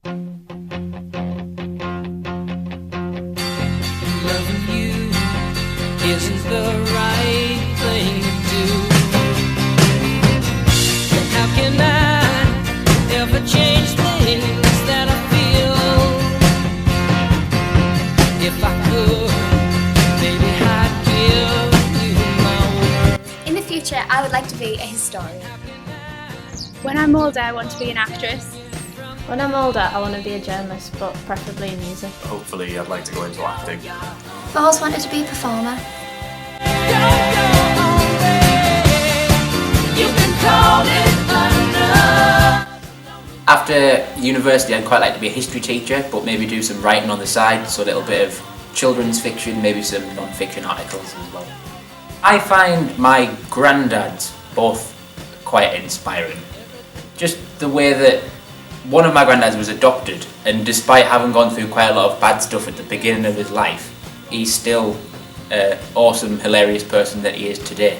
Loving you isn't the right thing to do. How can I ever change things that I feel? If I could, maybe I'd give you my word. In the future, I would like to be a historian. When I'm older, I want to be an actress. When I'm older, I want to be a journalist, but preferably in music. Hopefully, I'd like to go into acting. I've always wanted to be a performer. After university, I'd quite like to be a history teacher, but maybe do some writing on the side, so a little bit of children's fiction, maybe some non-fiction articles as well. I find my granddads both quite inspiring. Just the way that one of my granddads was adopted, and despite having gone through quite a lot of bad stuff at the beginning of his life, he's still an awesome, hilarious person that he is today.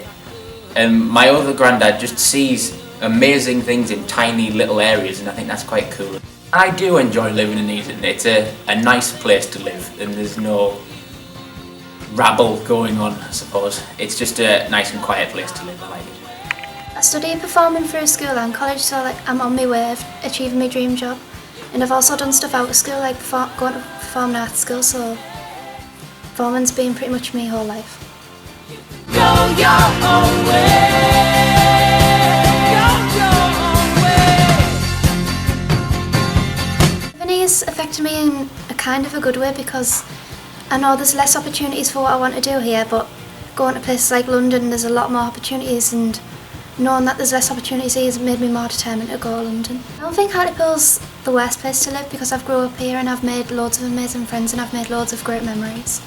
And my other granddad just sees amazing things in tiny little areas, and I think that's quite cool. I do enjoy living in Eden. It's a nice place to live, and there's no rabble going on, I suppose. It's just a nice and quiet place to live. I like it. I study performing through school and college, so I'm on my way of achieving my dream job. And I've also done stuff out of school, like going to performing arts school, so performing's been pretty much my whole life. Go your own way. Go your own way. Living has affected me in a kind of a good way, because I know there's less opportunities for what I want to do here, but going to places like London, there's a lot more opportunities, and knowing that there's less opportunities here has made me more determined to go to London. I don't think Hartlepool's the worst place to live, because I've grown up here and I've made loads of amazing friends and I've made loads of great memories.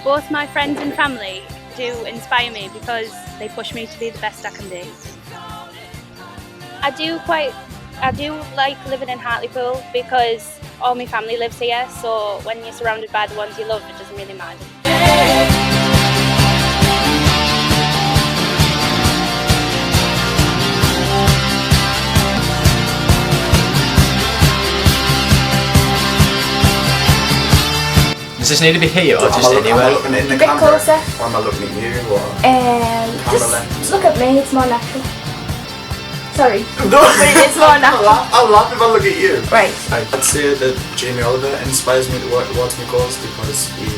Both my friends and family do inspire me because they push me to be the best I can be. I do like living in Hartlepool because all my family lives here, so when you're surrounded by the ones you love, it doesn't really matter. Does this need to be here or just anywhere? Am I looking in the A bit camera? closer. Or am I looking at you? Or Just look at me, it's more natural. Sorry, but it's more natural. I'll laugh if I look at you. Right. I'd say that Jamie Oliver inspires me to work towards my goals, because he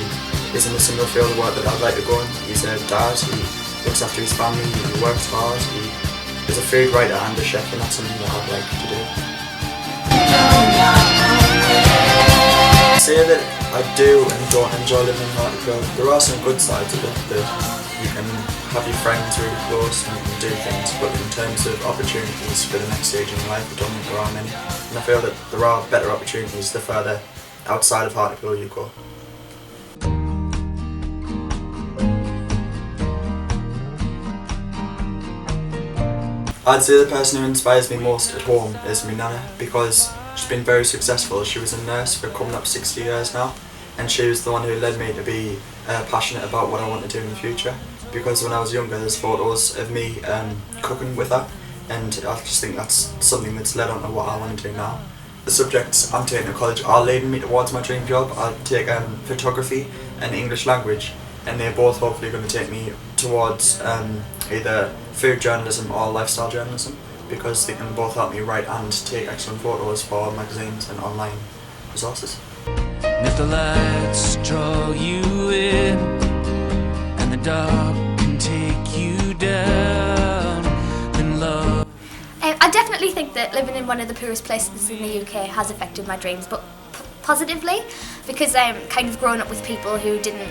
is in a similar field of work that I'd like to go in. He's a dad, he looks after his family, he works hard, he is a food writer and a chef, and that's something that I'd like to do. I'd say that I do and don't enjoy living in Hartlepool. There are some good sides of it, that you can have your friends really close and you can do things, but in terms of opportunities for the next stage in life, I don't think there are many. And I feel that there are better opportunities the further outside of Hartlepool you go. I'd say the person who inspires me most at home is my nana, because she's been very successful. She was a nurse for coming up 60 years now, and she was the one who led me to be passionate about what I want to do in the future. Because when I was younger, there's photos of me cooking with her, and I just think that's something that's led on to what I want to do now. The subjects I'm taking at college are leading me towards my dream job. I'll take photography and English language, and they're both hopefully going to take me towards either food journalism or lifestyle journalism, because they can both help me write and take excellent photos for magazines and online resources. And if the lights draw you in and the dark can take you down, then love. I definitely think that living in one of the poorest places in the UK has affected my dreams, but positively, because kind of growing up with people who didn't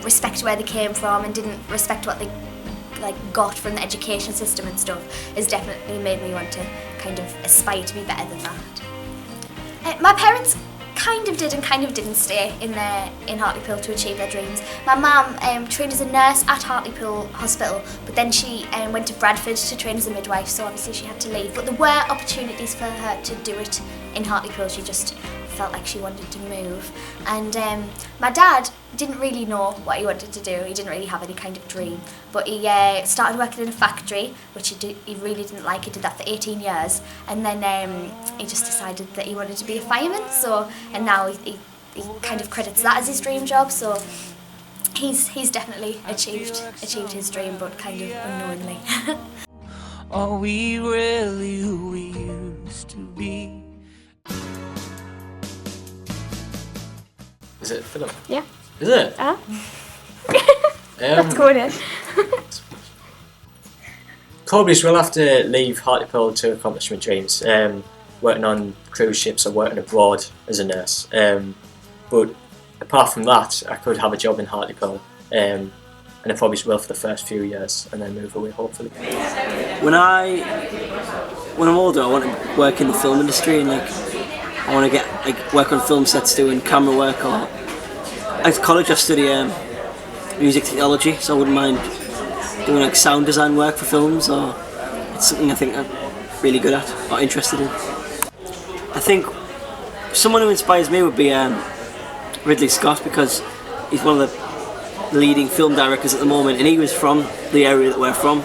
respect where they came from and didn't respect what they got from the education system and stuff, has definitely made me want to kind of aspire to be better than that. My parents kind of did and kind of didn't stay in Hartlepool to achieve their dreams. My mum trained as a nurse at Hartlepool Hospital, but then she went to Bradford to train as a midwife, so obviously she had to leave. But there were opportunities for her to do it in Hartlepool. She just felt like she wanted to move. And my dad didn't really know what he wanted to do. He didn't really have any kind of dream. But he started working in a factory, which he really didn't like. He did that for 18 years. And then he just decided that he wanted to be a fireman. And now he kind of credits that as his dream job. So he's definitely achieved his dream, but kind of unknowingly. Are we really who we used to be? Is it Philip? Yeah. Is it? Let's go in. Probably will have to leave Hartlepool to accomplish my dreams. Working on cruise ships or working abroad as a nurse. But apart from that, I could have a job in Hartlepool. And I probably will for the first few years and then move away, hopefully. When I'm older, I want to work in the film industry, and I want to work on film sets doing camera work. Or at college I study music technology, so I wouldn't mind doing sound design work for films, or it's something I think I'm really good at or interested in. I think someone who inspires me would be Ridley Scott, because he's one of the leading film directors at the moment, and he was from the area that we're from,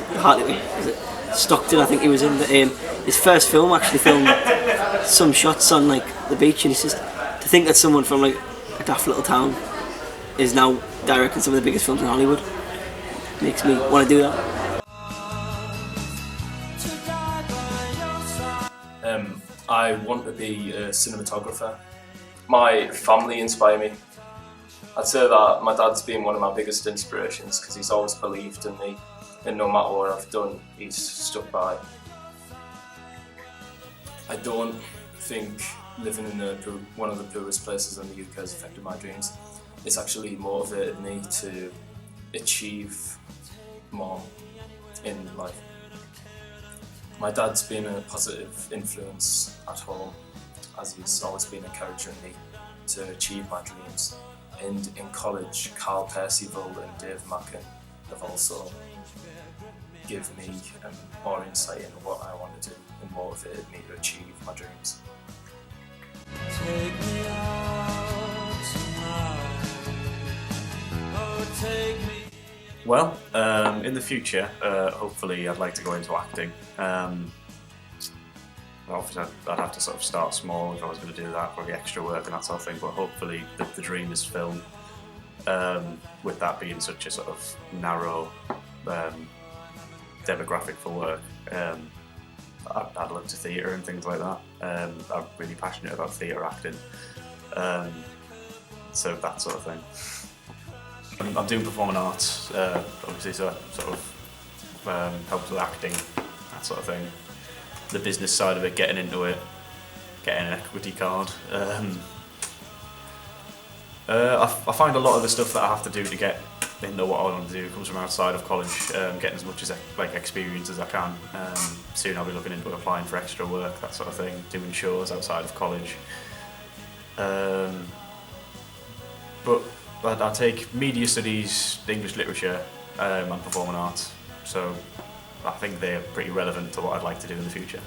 Stockton, I think he was in. His first film actually filmed some shots on the beach, and it's just to think that someone from a daft little town is now directing some of the biggest films in Hollywood makes me want to do that. I want to be a cinematographer. My family inspire me. I'd say that my dad's been one of my biggest inspirations, because he's always believed in me, and no matter what I've done, he's stuck by. I don't think living in one of the poorest places in the UK has affected my dreams. It's actually motivated me to achieve more in life. My dad's been a positive influence at home, as he's always been encouraging me to achieve my dreams. And in college, Carl Percival and Dave Macken have also given me more insight into what I want to do and motivated me to achieve my dreams. Take me out tonight. Oh, take me. Well, in the future, hopefully I'd like to go into acting. Obviously I'd have to sort of start small if I was going to do that, probably extra work and that sort of thing, but hopefully the dream is film. With that being such a sort of narrow demographic for work, I'd look to theatre and things like that. I'm really passionate about theatre acting, so that sort of thing. I'm doing performing arts, obviously, so that sort of helps with acting, that sort of thing. The business side of it, getting into it, getting an equity card. I find a lot of the stuff that I have to do to get into what I want to do comes from outside of college, getting as much as experience as I can. Soon I'll be looking into applying for extra work, that sort of thing, doing shows outside of college. But I take media studies, English literature, and performing arts, so I think they're pretty relevant to what I'd like to do in the future.